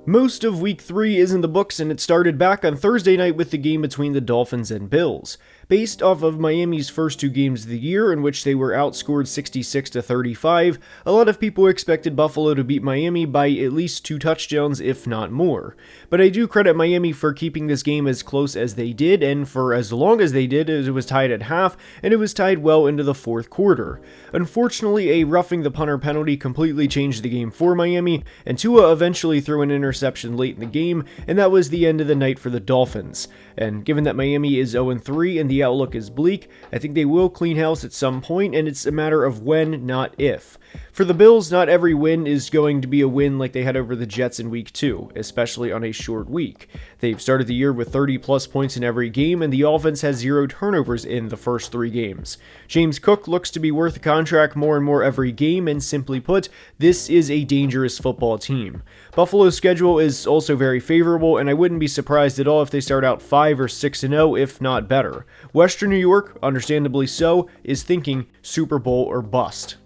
Most of Week 3 is in the books, and it started back on Thursday night with the game between the Dolphins and Bills. Based off of Miami's first two games of the year, in which they were outscored 66-35, a lot of people expected Buffalo to beat Miami by at least 2 touchdowns, if not more. But I do credit Miami for keeping this game as close as they did, and for as long as they did, as it was tied at half, and it was tied well into the fourth quarter. Unfortunately, a roughing the punter penalty completely changed the game for Miami, and Tua eventually threw an interception late in the game, and that was the end of the night for the Dolphins. And given that Miami is 0-3 and the outlook is bleak, I think they will clean house at some point, and it's a matter of when, not if. For the Bills, not every win is going to be a win like they had over the Jets in Week 2, especially on a short week. They've started the year with 30-plus points in every game, and the offense has 0 turnovers in the first 3 games. James Cook looks to be worth a contract more and more every game, and simply put, this is a dangerous football team. Buffalo's schedule is also very favorable, and I wouldn't be surprised at all if they start out 5 or 6-0, if not better. Western New York, understandably so, is thinking Super Bowl or bust.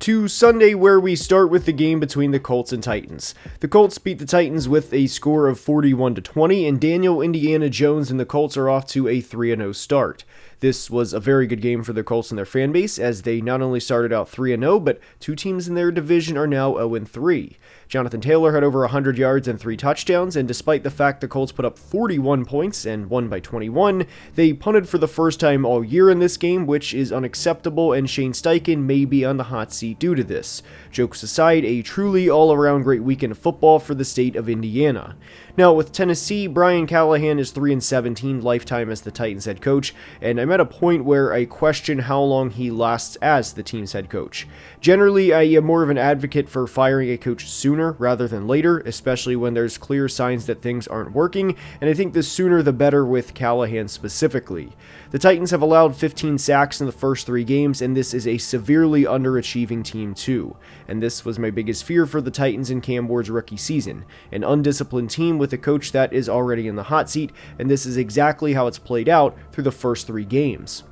To Sunday, where we start with the game between the Colts and Titans. The Colts beat the Titans with a score of 41-20, and Daniel Indiana Jones and the Colts are off to a 3-0 start. This was a very good game for the Colts and their fan base, as they not only started out 3-0, but 2 teams in their division are now 0-3. Jonathan Taylor had over 100 yards and 3 touchdowns, and despite the fact the Colts put up 41 points and won by 21, they punted for the first time all year in this game, which is unacceptable, and Shane Steichen may be on the hot seat due to this. Jokes aside, a truly all-around great weekend of football for the state of Indiana. Now, with Tennessee, Brian Callahan is 3-17 lifetime as the Titans head coach, and I'm at a point where I question how long he lasts as the team's head coach. Generally, I am more of an advocate for firing a coach sooner rather than later, especially when there's clear signs that things aren't working, and I think the sooner the better with Callahan specifically. The Titans have allowed 15 sacks in the first 3 games, and this is a severely underachieving team too. And this was my biggest fear for the Titans in Cam Ward's rookie season, an undisciplined team with a coach that is already in the hot seat, and this is exactly how it's played out through the first 3 games.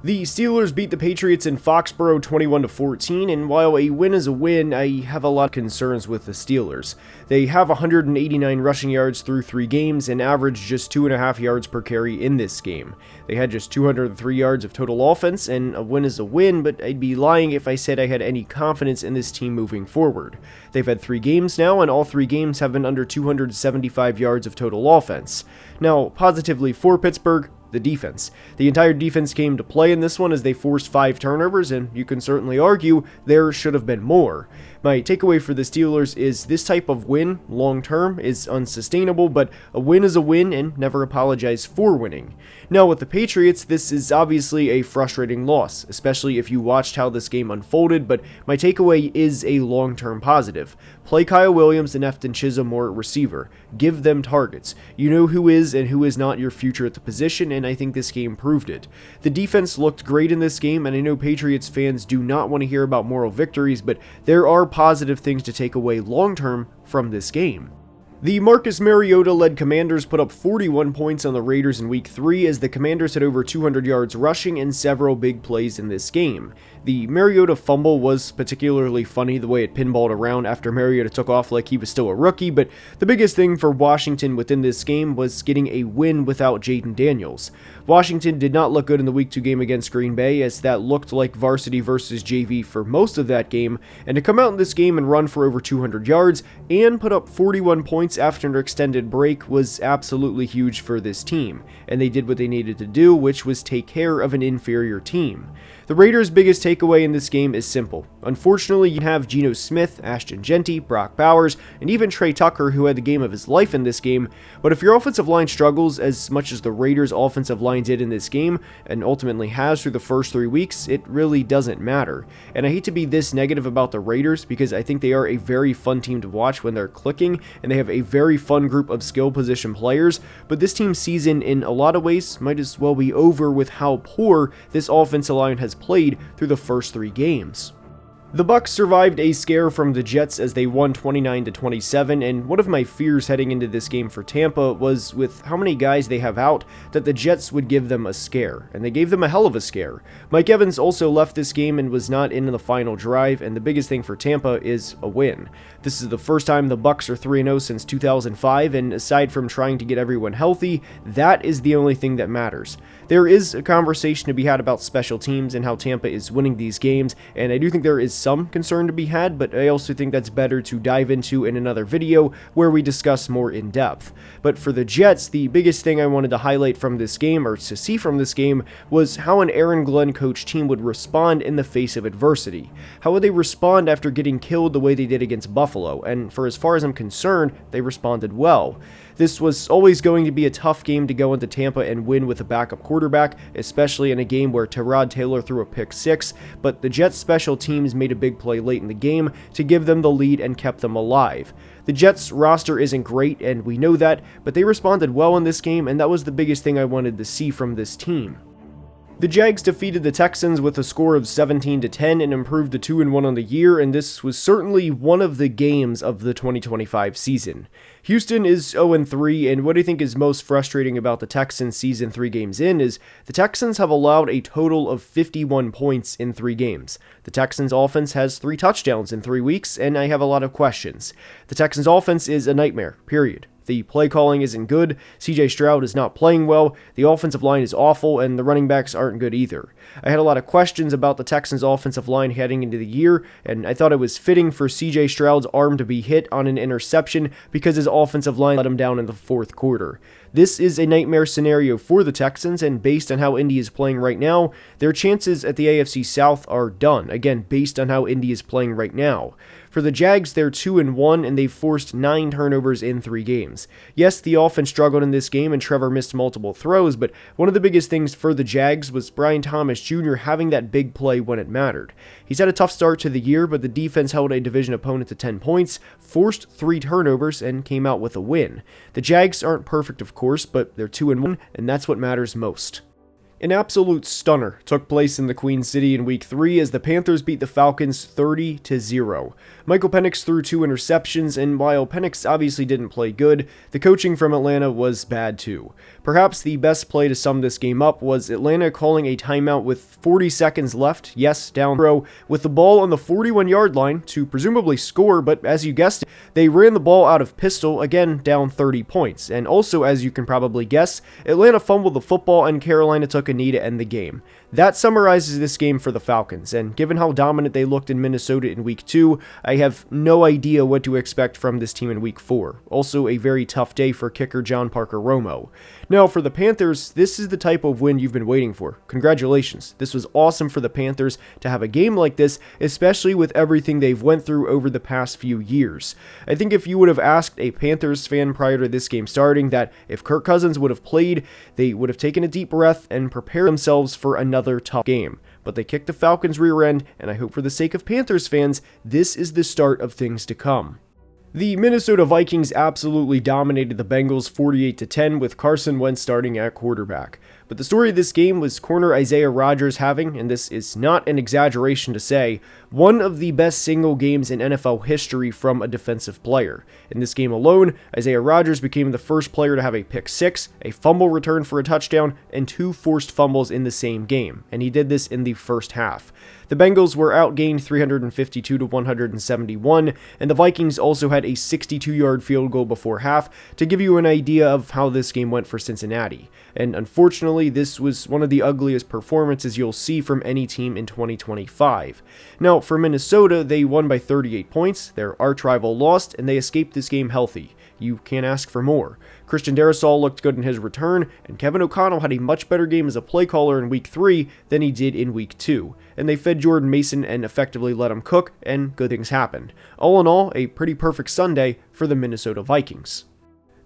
The Steelers beat the Patriots in Foxborough 21-14, and while a win is a win, I have a lot of concerns with the Steelers. They have 189 rushing yards through 3 games and averaged just 2.5 yards per carry in this game. They had just 203 yards of total offense, and a win is a win, but I'd be lying if I said I had any confidence in this team moving forward. They've had 3 games now, and all 3 games have been under 275 yards of total offense. Now, positively for Pittsburgh, the defense. The entire defense came to play in this one as they forced 5 turnovers, and you can certainly argue there should have been more. My takeaway for the Steelers is this type of win, long term, is unsustainable, but a win is a win, and never apologize for winning. Now with the Patriots, this is obviously a frustrating loss, especially if you watched how this game unfolded, but my takeaway is a long-term positive. Play Kyle Williams and Efton Chisholm more at receiver. Give them targets. You know who is and who is not your future at the position, and I think this game proved it. The defense looked great in this game, and I know Patriots fans do not want to hear about moral victories, but there are positive things to take away long-term from this game. The Marcus Mariota-led Commanders put up 41 points on the Raiders in Week 3 as the Commanders had over 200 yards rushing and several big plays in this game. The Mariota fumble was particularly funny the way it pinballed around after Mariota took off like he was still a rookie, but the biggest thing for Washington within this game was getting a win without Jaden Daniels. Washington did not look good in the Week 2 game against Green Bay, as that looked like varsity versus JV for most of that game, and to come out in this game and run for over 200 yards and put up 41 points after an extended break was absolutely huge for this team, and they did what they needed to do, which was take care of an inferior team. The Raiders' biggest takeaway in this game is simple. Unfortunately, you have Geno Smith, Ashton Genty, Brock Bowers, and even Trey Tucker, who had the game of his life in this game, but if your offensive line struggles as much as the Raiders' offensive line did in this game, and ultimately has through the first 3 weeks, it really doesn't matter. And I hate to be this negative about the Raiders, because I think they are a very fun team to watch when they're clicking, and they have a very fun group of skill position players, but this team's season in a lot of ways might as well be over with how poor this offensive line has played through the first 3 games. The Bucs survived a scare from the Jets as they won 29-27, and one of my fears heading into this game for Tampa was with how many guys they have out that the Jets would give them a scare, and they gave them a hell of a scare. Mike Evans also left this game and was not in the final drive, and the biggest thing for Tampa is a win. This is the first time the Bucs are 3-0 since 2005, and aside from trying to get everyone healthy, that is the only thing that matters. There is a conversation to be had about special teams and how Tampa is winning these games, and I do think there is some concern to be had, but I also think that's better to dive into in another video where we discuss more in depth. But for the Jets, the biggest thing I wanted to highlight from this game, or to see from this game, was how an Aaron Glenn coach team would respond in the face of adversity. How would they respond after getting killed the way they did against Buffalo? And for as far as I'm concerned, they responded well. This was always going to be a tough game to go into Tampa and win with a backup quarterback, especially in a game where Tyrod Taylor threw a pick six, but the Jets special teams made a big play late in the game to give them the lead and kept them alive. The Jets roster isn't great, and we know that, but they responded well in this game, and that was the biggest thing I wanted to see from this team. The Jags defeated the Texans with a score of 17-10 and improved to 2-1 on the year, and this was certainly one of the games of the 2025 season. Houston is 0-3, and what I think is most frustrating about the Texans season 3 games in is the Texans have allowed a total of 51 points in 3 games. The Texans offense has 3 touchdowns in 3 weeks, and I have a lot of questions. The Texans offense is a nightmare, period. The play calling isn't good, CJ Stroud is not playing well, the offensive line is awful, and the running backs aren't good either. I had a lot of questions about the Texans offensive line heading into the year, and I thought it was fitting for CJ Stroud's arm to be hit on an interception because his offensive line let him down in the 4th quarter. This is a nightmare scenario for the Texans, and based on how Indy is playing right now, their chances at the AFC South are done, again, based on how Indy is playing right now. For the Jags, they're 2-1, and they've forced 9 turnovers in 3 games. Yes, the offense struggled in this game, and Trevor missed multiple throws, but one of the biggest things for the Jags was Brian Thomas Jr. having that big play when it mattered. He's had a tough start to the year, but the defense held a division opponent to 10 points, forced 3 turnovers, and came out with a win. The Jags aren't perfect, of course, but they're 2-1, and that's what matters most. An absolute stunner took place in the Queen City in Week 3 as the Panthers beat the Falcons 30-0. Michael Penix threw 2 interceptions, and while Penix obviously didn't play good, the coaching from Atlanta was bad too. Perhaps the best play to sum this game up was Atlanta calling a timeout with 40 seconds left, yes, down row, with the ball on the 41-yard line to presumably score, but as you guessed it, they ran the ball out of pistol, again down 30 points. And also, as you can probably guess, Atlanta fumbled the football and Carolina took a knee to end the game. That summarizes this game for the Falcons, and given how dominant they looked in Minnesota in Week 2, I have no idea what to expect from this team in Week 4. Also a very tough day for kicker John Parker Romo. Now for the Panthers, this is the type of win you've been waiting for. Congratulations. This was awesome for the Panthers to have a game like this, especially with everything they've went through over the past few years. I think if you would have asked a Panthers fan prior to this game starting that if Kirk Cousins would have played, they would have taken a deep breath and prepared themselves for another tough game. But they kicked the Falcons' rear end, and I hope for the sake of Panthers fans, this is the start of things to come. The Minnesota Vikings absolutely dominated the Bengals 48-10 with Carson Wentz starting at quarterback. But the story of this game was corner Isaiah Rodgers having, and this is not an exaggeration to say, one of the best single games in NFL history from a defensive player. In this game alone, Isaiah Rodgers became the first player to have a pick six, a fumble return for a touchdown, and 2 forced fumbles in the same game, and he did this in the first half. The Bengals were outgained 352-171, and the Vikings also had a 62-yard field goal before half to give you an idea of how this game went for Cincinnati. And unfortunately, this was one of the ugliest performances you'll see from any team in 2025. Now, for Minnesota, they won by 38 points, their arch-rival lost, and they escaped this game healthy. You can't ask for more. Christian Darrisaw looked good in his return, and Kevin O'Connell had a much better game as a play caller in Week 3 than he did in Week 2, and they fed Jordan Mason and effectively let him cook, and good things happened. All in all, a pretty perfect Sunday for the Minnesota Vikings.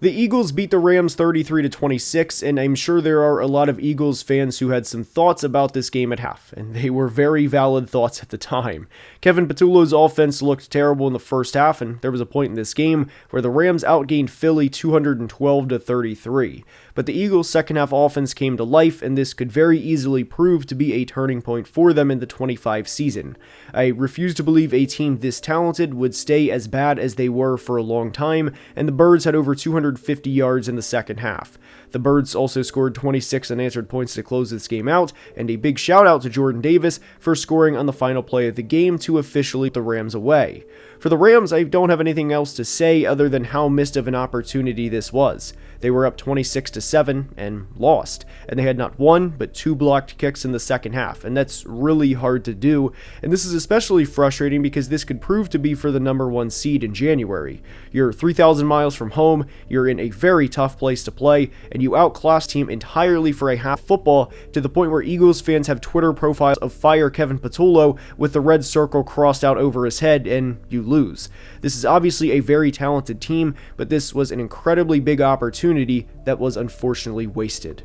The Eagles beat the Rams 33-26, and I'm sure there are a lot of Eagles fans who had some thoughts about this game at half, and they were very valid thoughts at the time. Kevin Patullo's offense looked terrible in the first half, and there was a point in this game where the Rams outgained Philly 212-33. But the Eagles' second half offense came to life, and this could very easily prove to be a turning point for them in the 25 season. I refuse to believe a team this talented would stay as bad as they were for a long time, and the Birds had over 250 yards in the second half. The Birds also scored 26 unanswered points to close this game out, and a big shout out to Jordan Davis for scoring on the final play of the game to officially put the Rams away. For the Rams, I don't have anything else to say other than how missed of an opportunity this was. They were up 26-7 and lost, and they had not one but two blocked kicks in the second half, and that's really hard to do, and this is especially frustrating because this could prove to be for the number 1 seed in January. You're 3,000 miles from home, you're in a very tough place to play, and you outclass the team entirely for a half football to the point where Eagles fans have Twitter profiles of Fire Kevin Patullo with the red circle crossed out over his head, and you lose. This is obviously a very talented team, but this was an incredibly big opportunity that was unfortunately wasted.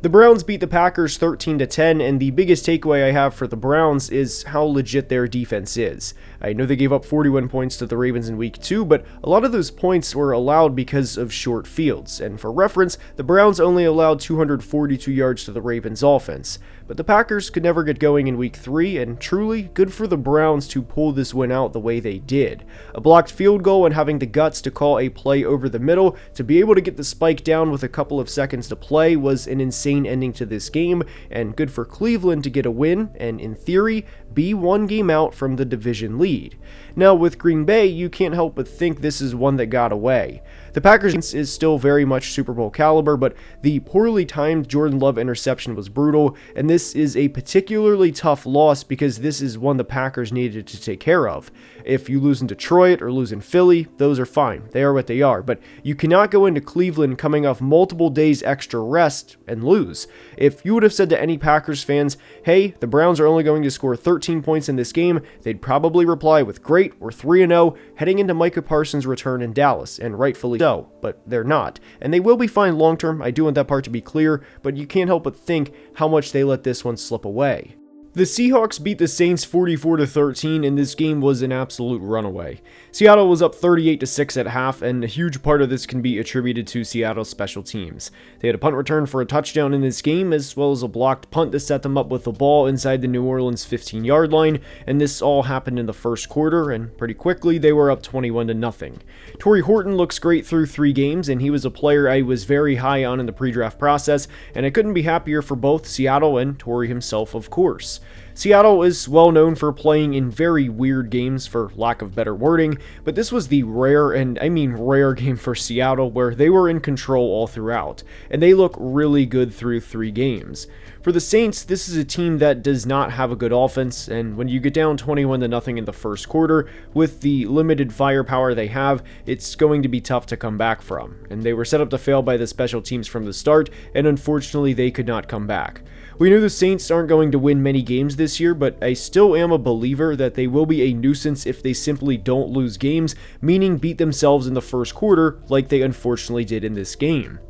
The Browns beat the Packers 13-10, and the biggest takeaway I have for the Browns is how legit their defense is. I know they gave up 41 points to the Ravens in week 2, but a lot of those points were allowed because of short fields, and for reference, the Browns only allowed 242 yards to the Ravens offense. But the Packers could never get going in week 3, and truly good for the Browns to pull this win out the way they did. A blocked field goal and having the guts to call a play over the middle to be able to get the spike down with a couple of seconds to play was an insane ending to this game, and good for Cleveland to get a win and, in theory, be one game out from the division lead. Now, with Green Bay, you can't help but think this is one that got away. The Packers is still very much Super Bowl caliber, but the poorly timed Jordan Love interception was brutal, and this is a particularly tough loss because this is one the Packers needed to take care of. If you lose in Detroit or lose in Philly, those are fine. They are what they are, but you cannot go into Cleveland coming off multiple days extra rest and lose. If you would have said to any Packers fans, hey, the Browns are only going to score 13 points in this game, they'd probably reply with great, we're 3-0 heading into Micah Parsons' return in Dallas, and rightfully so, but they're not. And they will be fine long term, I do want that part to be clear, but you can't help but think how much they let this one slip away. The Seahawks beat the Saints 44-13, and this game was an absolute runaway. Seattle was up 38-6 at half, and a huge part of this can be attributed to Seattle's special teams. They had a punt return for a touchdown in this game, as well as a blocked punt to set them up with the ball inside the New Orleans 15-yard line, and this all happened in the first quarter, and pretty quickly they were up 21-0. Torrey Horton looks great through 3 games, and he was a player I was very high on in the pre-draft process, and I couldn't be happier for both Seattle and Torrey himself, of course. Seattle is well known for playing in very weird games, for lack of better wording, but this was the rare, and I mean rare, game for Seattle where they were in control all throughout, and they look really good through 3 games. For the Saints, this is a team that does not have a good offense, and when you get down 21-0 in the first quarter, with the limited firepower they have, it's going to be tough to come back from, and they were set up to fail by the special teams from the start, and unfortunately they could not come back. We knew the Saints aren't going to win many games this year, but I still am a believer that they will be a nuisance if they simply don't lose games, meaning beat themselves in the first quarter like they unfortunately did in this game.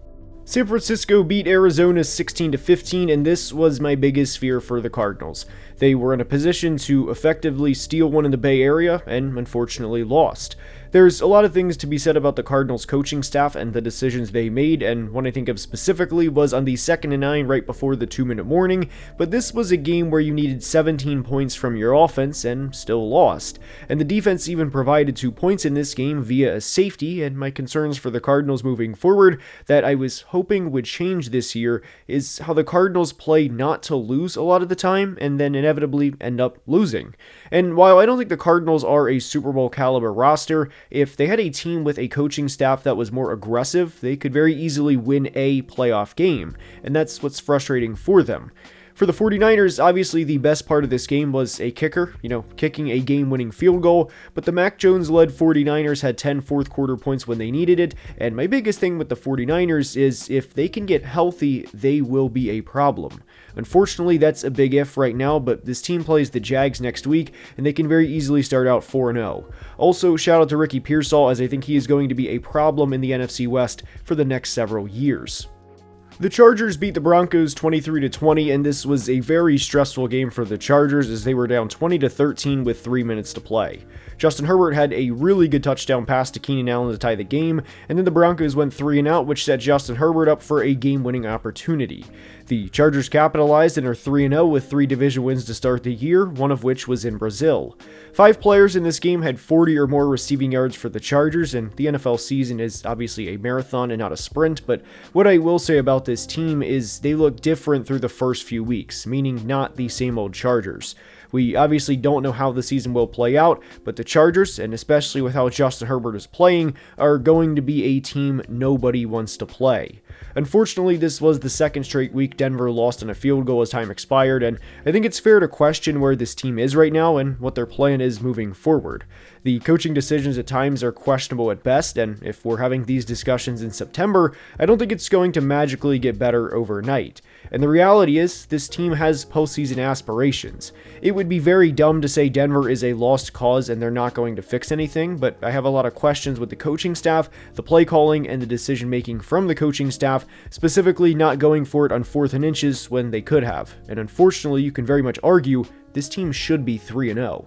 San Francisco beat Arizona 16-15, and this was my biggest fear for the Cardinals. They were in a position to effectively steal one in the Bay Area, and unfortunately lost. There's a lot of things to be said about the Cardinals coaching staff and the decisions they made, and one I think of specifically was on the 2nd and 9 right before the 2-minute warning, but this was a game where you needed 17 points from your offense and still lost. And the defense even provided 2 points in this game via a safety, and my concerns for the Cardinals moving forward that I was hoping would change this year is how the Cardinals play not to lose a lot of the time and then inevitably end up losing. And while I don't think the Cardinals are a Super Bowl caliber roster, if they had a team with a coaching staff that was more aggressive, they could very easily win a playoff game, and that's what's frustrating for them. For the 49ers, obviously the best part of this game was a kicker, kicking a game-winning field goal, but the Mac Jones-led 49ers had 10 fourth-quarter points when they needed it, and my biggest thing with the 49ers is if they can get healthy, they will be a problem. Unfortunately, that's a big if right now, but this team plays the Jags next week, and they can very easily start out 4-0. Also, shout out to Ricky Pearsall, as I think he is going to be a problem in the NFC West for the next several years. The Chargers beat the Broncos 23-20, and this was a very stressful game for the Chargers as they were down 20-13 with 3 minutes to play. Justin Herbert had a really good touchdown pass to Keenan Allen to tie the game, and then the Broncos went 3-and-out, which set Justin Herbert up for a game-winning opportunity. The Chargers capitalized and are 3-0 with 3 division wins to start the year, one of which was in Brazil. 5 players in this game had 40 or more receiving yards for the Chargers, and the NFL season is obviously a marathon and not a sprint, but what I will say about this team is they look different through the first few weeks, meaning not the same old Chargers. We obviously don't know how the season will play out, but the Chargers, and especially with how Justin Herbert is playing, are going to be a team nobody wants to play. Unfortunately, this was the second straight week Denver lost on a field goal as time expired, and I think it's fair to question where this team is right now and what their plan is moving forward. The coaching decisions at times are questionable at best, and if we're having these discussions in September, I don't think it's going to magically get better overnight. And the reality is, this team has postseason aspirations. It would be very dumb to say Denver is a lost cause and they're not going to fix anything, but I have a lot of questions with the coaching staff, the play calling, and the decision making from the coaching staff, specifically not going for it on 4th and inches when they could have. And unfortunately, you can very much argue this team should be 3-0.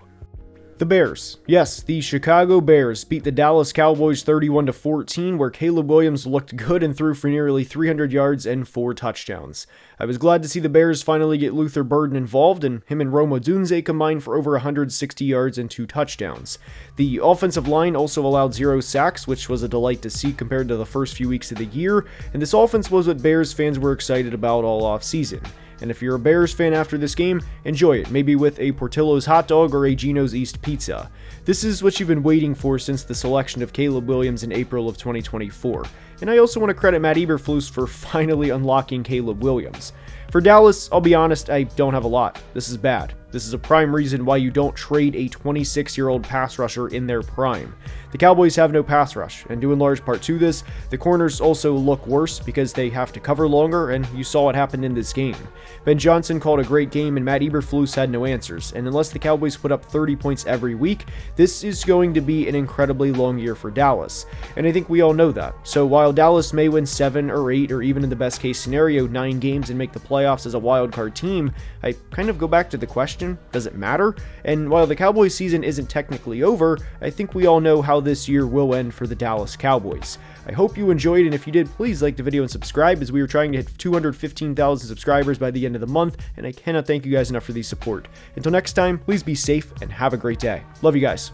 The Bears. Yes, the Chicago Bears beat the Dallas Cowboys 31-14, where Caleb Williams looked good and threw for nearly 300 yards and 4 touchdowns. I was glad to see the Bears finally get Luther Burden involved, and him and Rome Odunze combined for over 160 yards and 2 touchdowns. The offensive line also allowed 0 sacks, which was a delight to see compared to the first few weeks of the year, and this offense was what Bears fans were excited about all offseason. And if you're a Bears fan after this game, enjoy it, maybe with a Portillo's hot dog or a Gino's East pizza. This is what you've been waiting for since the selection of Caleb Williams in April of 2024. And I also want to credit Matt Eberflus for finally unlocking Caleb Williams. For Dallas, I'll be honest, I don't have a lot. This is bad. This is a prime reason why you don't trade a 26-year-old pass rusher in their prime. The Cowboys have no pass rush, and due in large part to this, the corners also look worse because they have to cover longer, and you saw what happened in this game. Ben Johnson called a great game, and Matt Eberflus had no answers, and unless the Cowboys put up 30 points every week, this is going to be an incredibly long year for Dallas, and I think we all know that. So while Dallas may win 7 or 8, or even in the best case scenario, 9 games and make the playoffs as a wildcard team, I kind of go back to the question, does it matter? And while the Cowboys season isn't technically over, I think we all know how this year will end for the Dallas Cowboys. I hope you enjoyed, and if you did, please like the video and subscribe, as we are trying to hit 215,000 subscribers by the end of the month, and I cannot thank you guys enough for the support. Until next time, please be safe and have a great day. Love you guys.